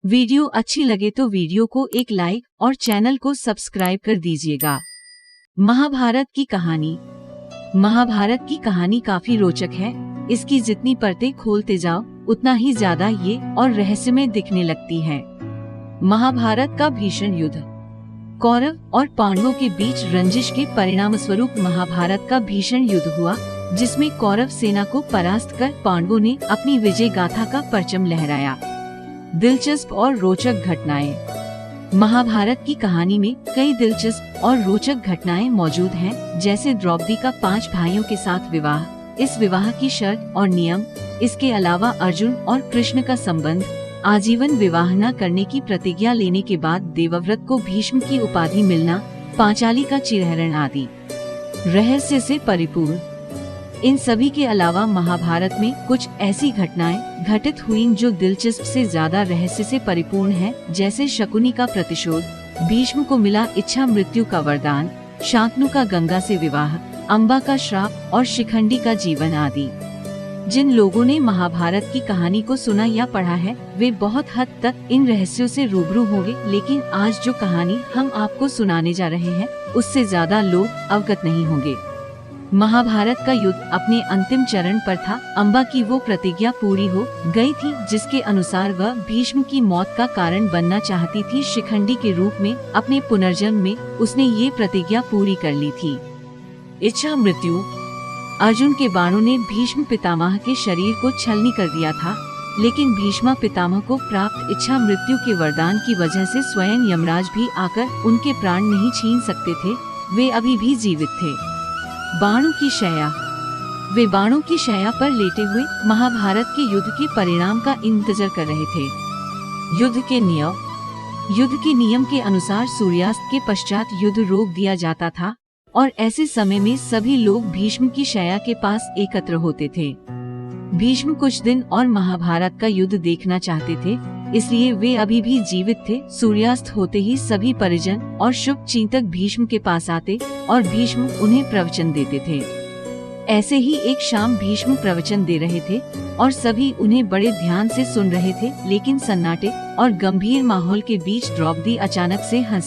Video अच्छी लगे तो वीडियो को एक लाइक और चैनल को सब्सक्राइब कर दीजिएगा। महाभारत की कहानी। महाभारत की कहानी काफी रोचक है। इसकी जितनी परतें खोलते जाओ उतना ही ज्यादा ये और रहस्यमय दिखने लगती है। महाभारत का भीषण युद्ध। कौरव और पांडवों के बीच रंजिश के परिणाम स्वरूप महाभारत का भीषण युद्ध हुआ, जिसमें कौरव सेना को परास्त कर पांडवों ने अपनी विजय गाथा का परचम लहराया। दिलचस्प और रोचक घटनाएं। महाभारत की कहानी में कई दिलचस्प और रोचक घटनाएं मौजूद हैं, जैसे द्रौपदी का 5 भाइयों के साथ विवाह, इस विवाह की शर्त और नियम। इसके अलावा अर्जुन और कृष्ण का संबंध, आजीवन विवाह न करने की प्रतिज्ञा लेने के बाद देवव्रत को भीष्म की उपाधि मिलना, पांचाली का चिरहरण आदि रहस्य से परिपूर्ण। इन सभी के अलावा महाभारत में कुछ ऐसी घटनाएं घटित हुई जो दिलचस्प से ज्यादा रहस्य से परिपूर्ण है, जैसे शकुनी का प्रतिशोध, भीष्म को मिला इच्छा मृत्यु का वरदान, शांतनु का गंगा से विवाह, अम्बा का श्राप और शिखंडी का जीवन आदि। जिन लोगों ने महाभारत की कहानी को सुना या पढ़ा है वे बहुत हद तक इन रहस्यों से रूबरू होंगे, लेकिन आज जो कहानी हम आपको सुनाने जा रहे हैं उससे ज्यादा लोग अवगत नहीं होंगे। महाभारत का युद्ध अपने अंतिम चरण पर था। अम्बा की वो प्रतिज्ञा पूरी हो गई थी जिसके अनुसार वह भीष्म की मौत का कारण बनना चाहती थी। शिखंडी के रूप में अपने पुनर्जन्म में उसने ये प्रतिज्ञा पूरी कर ली थी। इच्छा मृत्यु। अर्जुन के बाणों ने भीष्म पितामह के शरीर को छलनी कर दिया था, लेकिन भीष्म पितामह को प्राप्त इच्छा मृत्यु के वरदान की वजह से स्वयं यमराज भी आकर उनके प्राण नहीं छीन सकते थे। वे अभी भी जीवित थे। बाणों की शैया। वे बाणों की शैया पर लेटे हुए महाभारत के युद्ध के परिणाम का इंतजार कर रहे थे। युद्ध के नियम। युद्ध के नियम के अनुसार सूर्यास्त के पश्चात युद्ध रोक दिया जाता था और ऐसे समय में सभी लोग भीष्म की शैया के पास एकत्र होते थे। भीष्म कुछ दिन और महाभारत का युद्ध देखना चाहते थे, इसलिए वे अभी भी जीवित थे। सूर्यास्त होते ही सभी परिजन और शुभ चिंतक भीष्म के पास आते और भीष्म उन्हें प्रवचन देते थे। ऐसे ही एक शाम भीष्म प्रवचन दे रहे थे और सभी उन्हें बड़े ध्यान से सुन रहे थे, लेकिन सन्नाटे और गंभीर माहौल के बीच द्रौपदी अचानक से हंसने